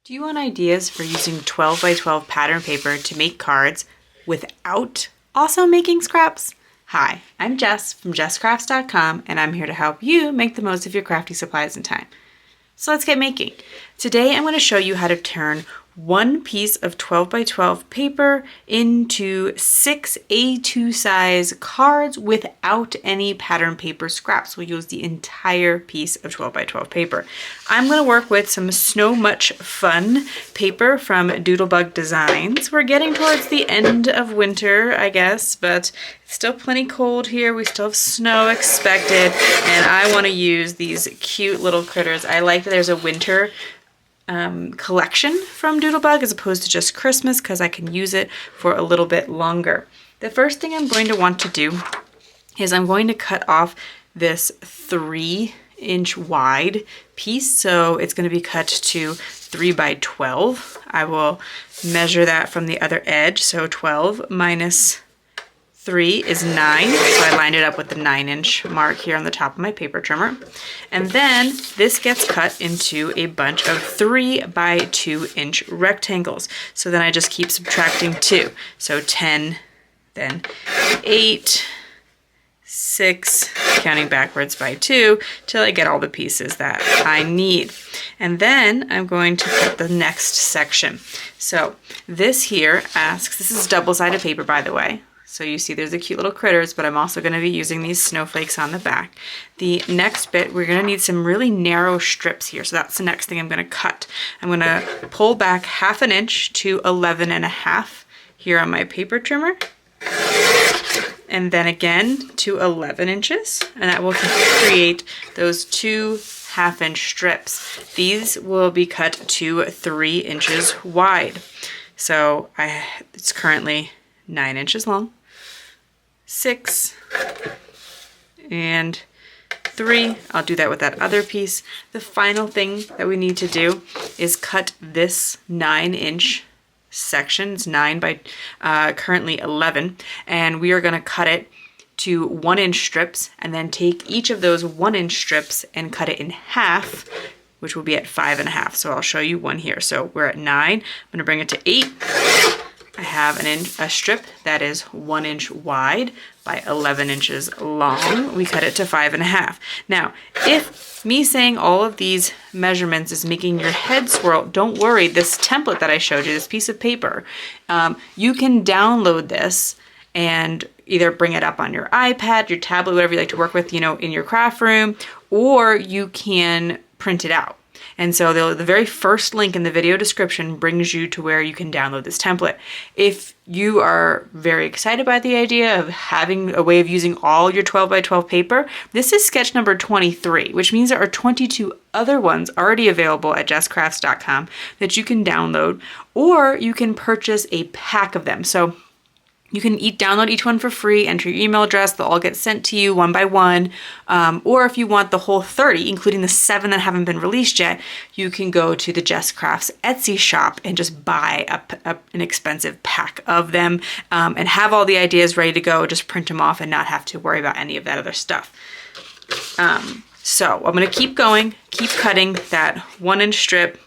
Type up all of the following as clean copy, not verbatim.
Do you want ideas for using 12 by 12 pattern paper to make cards without also making scraps? Hi, I'm Jess from jesscrafts.com and I'm here to help you make the most of your crafty supplies and time. So let's get making. Today I'm going to show you how to turn one piece of 12 by 12 paper into 6 A2 size cards without any pattern paper scraps. We'll use the entire piece of 12 by 12 paper. I'm going to work with some Snow Much Fun paper from Doodlebug Designs. We're getting towards the end of winter, I guess, but it's still plenty cold here. We still have snow expected, and I want to use these cute little critters. I like that there's a winter collection from Doodlebug as opposed to just Christmas because I can use it for a little bit longer. The first thing I'm going to want to do is I'm going to cut off this 3-inch wide piece. So it's going to be cut to 3 by 12. I will measure that from the other edge. So 12 minus 3 is 9, so I lined it up with the 9-inch mark here on the top of my paper trimmer. And then this gets cut into a bunch of 3 by 2-inch rectangles. So then I just keep subtracting 2. So 10, then 8, 6, counting backwards by 2, till I get all the pieces that I need. And then I'm going to cut the next section. So this here asks, this is double-sided paper, by the way. So you see there's the cute little critters, but I'm also going to be using these snowflakes on the back. The next bit, we're going to need some really narrow strips here. So that's the next thing I'm going to cut. I'm going to pull back 1/2 inch to 11.5 here on my paper trimmer. And then again to 11 inches. And that will create those 2 1/2-inch strips. These will be cut to 3 inches wide. So it's currently 9 inches long, 6, and 3. I'll do that with that other piece. The final thing that we need to do is cut this 9-inch section. It's 9 by currently 11, and we are going to cut it to 1-inch strips and then take each of those 1-inch strips and cut it in half, which will be at 5.5. So I'll show you one here. So we're at 9. I'm going to bring it to 8. I have a strip that is 1 inch wide by 11 inches long. We cut it to 5.5. Now, if me saying all of these measurements is making your head swirl, don't worry. This template that I showed you, this piece of paper, you can download this and either bring it up on your iPad, your tablet, whatever you like to work with, in your craft room, or you can print it out. And so the very first link in the video description brings you to where you can download this template. If you are very excited by the idea of having a way of using all your 12 by 12 paper, this is sketch number 23, which means there are 22 other ones already available at jesscrafts.com that you can download, or you can purchase a pack of them. So you can download each one for free, enter your email address, they'll all get sent to you one by one. Or if you want the whole 30, including the 7 that haven't been released yet, you can go to the Jess Crafts Etsy shop and just buy an expensive pack of them and have all the ideas ready to go, just print them off and not have to worry about any of that other stuff. So I'm gonna keep going, keep cutting that 1-inch strip,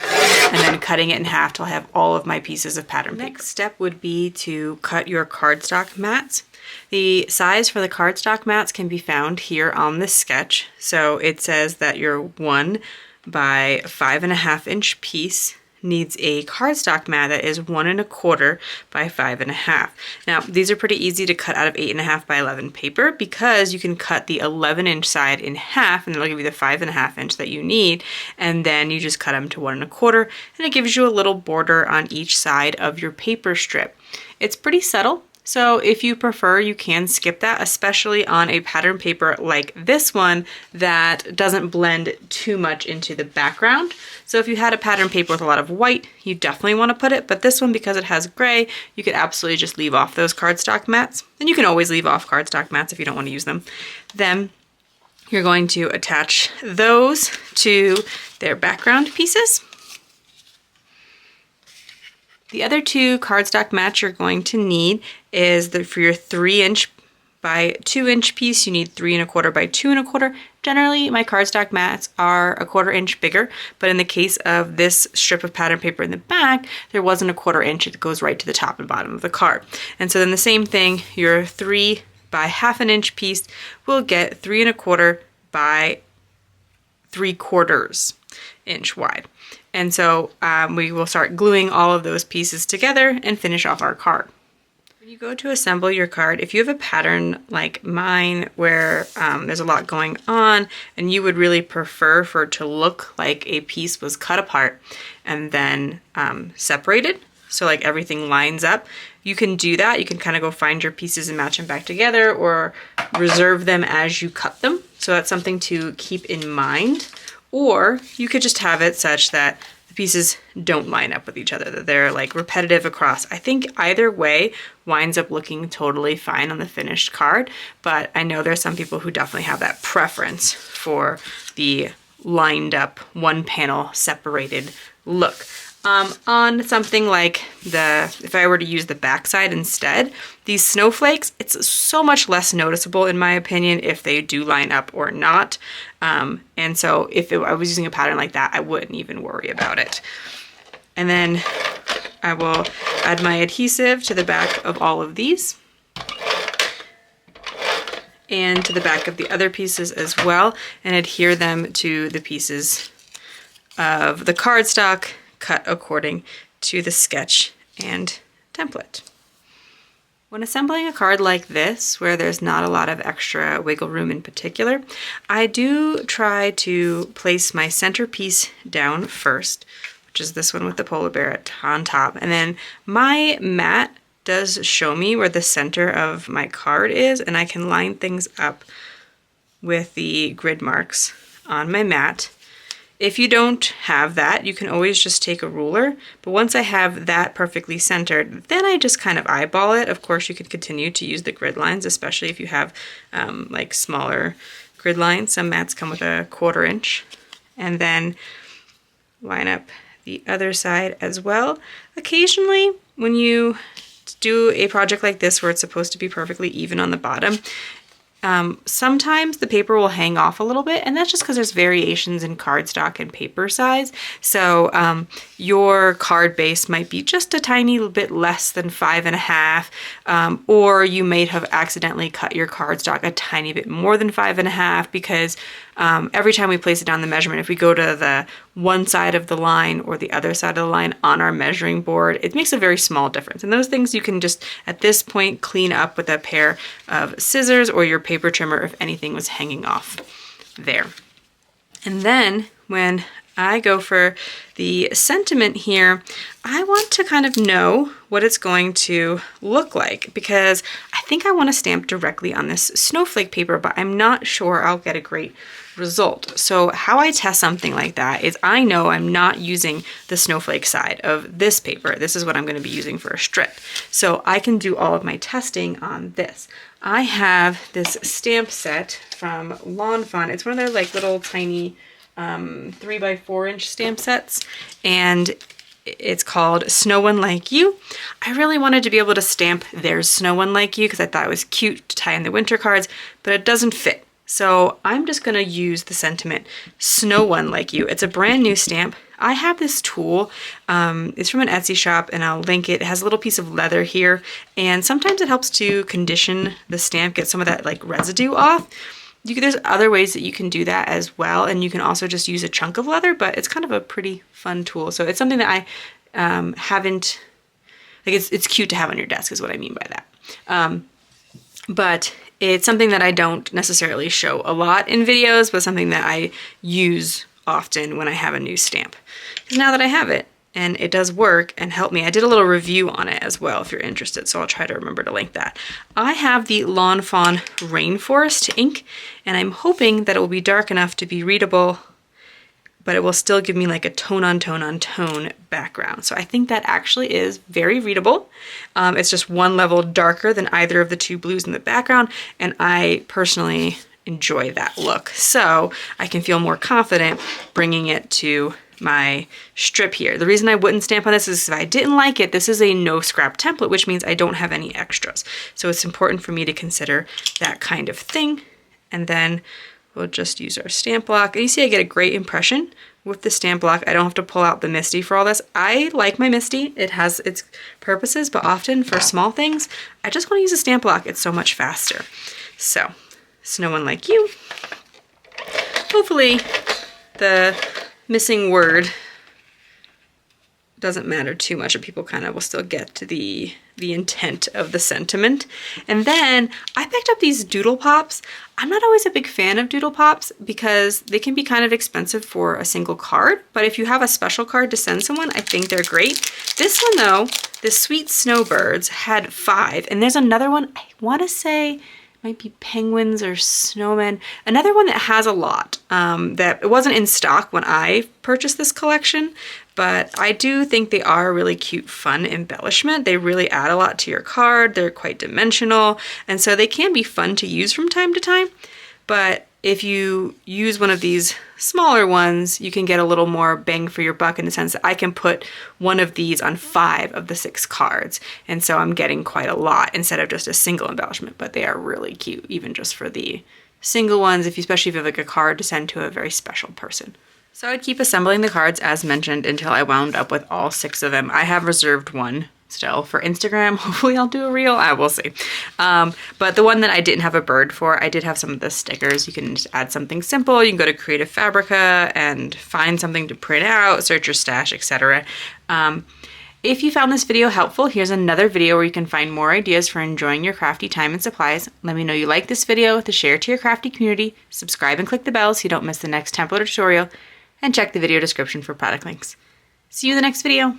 and then cutting it in half till I have all of my pieces of pattern paper. Next step would be to cut your cardstock mats. The size for the cardstock mats can be found here on this sketch. So it says that your 1 by 5.5-inch piece needs a cardstock mat that is 1 1/4 by 5.5. Now these are pretty easy to cut out of 8.5 by 11 paper because you can cut the 11-inch side in half and it'll give you the 5.5-inch that you need, and then you just cut them to 1 1/4, and it gives you a little border on each side of your paper strip. It's pretty subtle. So if you prefer, you can skip that, especially on a pattern paper like this one that doesn't blend too much into the background. So if you had a pattern paper with a lot of white, you definitely want to put it, but this one, because it has gray, you could absolutely just leave off those cardstock mats. And you can always leave off cardstock mats if you don't want to use them. Then you're going to attach those to their background pieces. The other 2 cardstock mats you're going to need is for your 3-inch by 2-inch piece, you need 3 1/4 by 2 1/4, Generally, my cardstock mats are a 1/4 inch bigger, but in the case of this strip of pattern paper in the back, there wasn't a 1/4 inch. It goes right to the top and bottom of the card. And so then the same thing, your 3 by 1/2 inch piece will get 3 1/4 by 3/4 inch wide. And so we will start gluing all of those pieces together and finish off our card. When you go to assemble your card, if you have a pattern like mine where there's a lot going on and you would really prefer for it to look like a piece was cut apart and then separated, so like everything lines up, you can do that. You can kind of go find your pieces and match them back together or reserve them as you cut them. So that's something to keep in mind. Or you could just have it such that the pieces don't line up with each other, that they're like repetitive across. I think either way winds up looking totally fine on the finished card, but I know there's some people who definitely have that preference for the lined up, one panel separated look. On something like if I were to use the backside instead, these snowflakes, it's so much less noticeable in my opinion if they do line up or not. And so if I was using a pattern like that, I wouldn't even worry about it. And then I will add my adhesive to the back of all of these and to the back of the other pieces as well, and adhere them to the pieces of the cardstock cut according to the sketch and template. When assembling a card like this, where there's not a lot of extra wiggle room in particular, I do try to place my centerpiece down first, which is this one with the polar bear on top. And then my mat does show me where the center of my card is, and I can line things up with the grid marks on my mat. If you don't have that, you can always just take a ruler, but once I have that perfectly centered, then I just kind of eyeball it. Of course, you can continue to use the grid lines, especially if you have like smaller grid lines. Some mats come with a 1/4 inch, and then line up the other side as well. Occasionally, when you do a project like this where it's supposed to be perfectly even on the bottom, sometimes the paper will hang off a little bit, and that's just because there's variations in cardstock and paper size. So your card base might be just a tiny bit less than 5.5, or you may have accidentally cut your cardstock a tiny bit more than 5.5 because every time we place it down the measurement, if we go to the one side of the line or the other side of the line on our measuring board, it makes a very small difference. And those things you can just, at this point, clean up with a pair of scissors or your paper trimmer if anything was hanging off there. And then when I go for the sentiment here, I want to kind of know what it's going to look like because I think I want to stamp directly on this snowflake paper, but I'm not sure I'll get a great result. So how I test something like that is I know I'm not using the snowflake side of this paper. This is what I'm going to be using for a strip. So I can do all of my testing on this. I have this stamp set from Fawn. It's one of their like little tiny 3 by 4 inch stamp sets, and it's called Snow One Like You. I really wanted to be able to stamp There's Snow One Like You because I thought it was cute to tie in the winter cards, but it doesn't fit. So I'm just going to use the sentiment Snow One Like You. It's a brand new stamp. I have this tool. It's from an Etsy shop, and I'll link it. It has a little piece of leather here, and sometimes it helps to condition the stamp, get some of that like residue off. There's other ways that you can do that as well, and you can also just use a chunk of leather, but it's kind of a pretty fun tool. So it's something that I haven't, like it's cute to have on your desk is what I mean by that. But it's something that I don't necessarily show a lot in videos, but something that I use often when I have a new stamp. Because now that I have it, and it does work and help me. I did a little review on it as well if you're interested, so I'll try to remember to link that. I have the Fawn Rainforest ink, and I'm hoping that it will be dark enough to be readable, but it will still give me like a tone on tone on tone background. So I think that actually is very readable. It's just one level darker than either of the two blues in the background, and I personally enjoy that look. So I can feel more confident bringing it to my strip here. The reason I wouldn't stamp on this is if I didn't like it, this is a no scrap template, which means I don't have any extras. So it's important for me to consider that kind of thing. And then we'll just use our stamp block. And you see I get a great impression with the stamp block. I don't have to pull out the MISTI for all this. I like my MISTI. It has its purposes, but often for small things, I just want to use a stamp block. It's so much faster. So, Snow One Like You. Hopefully the missing word doesn't matter too much, and people kind of will still get to the intent of the sentiment. And then I picked up these Doodle-Pops. I'm not always a big fan of Doodle-Pops because they can be kind of expensive for a single card, but if you have a special card to send someone, I think they're great. This one though, the Sweet Snowbirds, had 5, and there's another one, I want to say might be penguins or snowmen. Another one that has a lot, that it wasn't in stock when I purchased this collection, but I do think they are a really cute, fun embellishment. They really add a lot to your card. They're quite dimensional, and so they can be fun to use from time to time. But if you use one of these smaller ones, you can get a little more bang for your buck in the sense that I can put one of these on 5 of the 6 cards. And so I'm getting quite a lot instead of just a single embellishment, but they are really cute, even just for the single ones, especially if you have like a card to send to a very special person. So I'd keep assembling the cards as mentioned until I wound up with all 6 of them. I have reserved one still for Instagram. Hopefully I'll do a reel. I will see. But the one that I didn't have a bird for, I did have some of the stickers. You can just add something simple. You can go to Creative Fabrica and find something to print out, search your stash, etc. If you found this video helpful, here's another video where you can find more ideas for enjoying your crafty time and supplies. Let me know you like this video with a share to your crafty community. Subscribe and click the bell so you don't miss the next template or tutorial. And check the video description for product links. See you in the next video.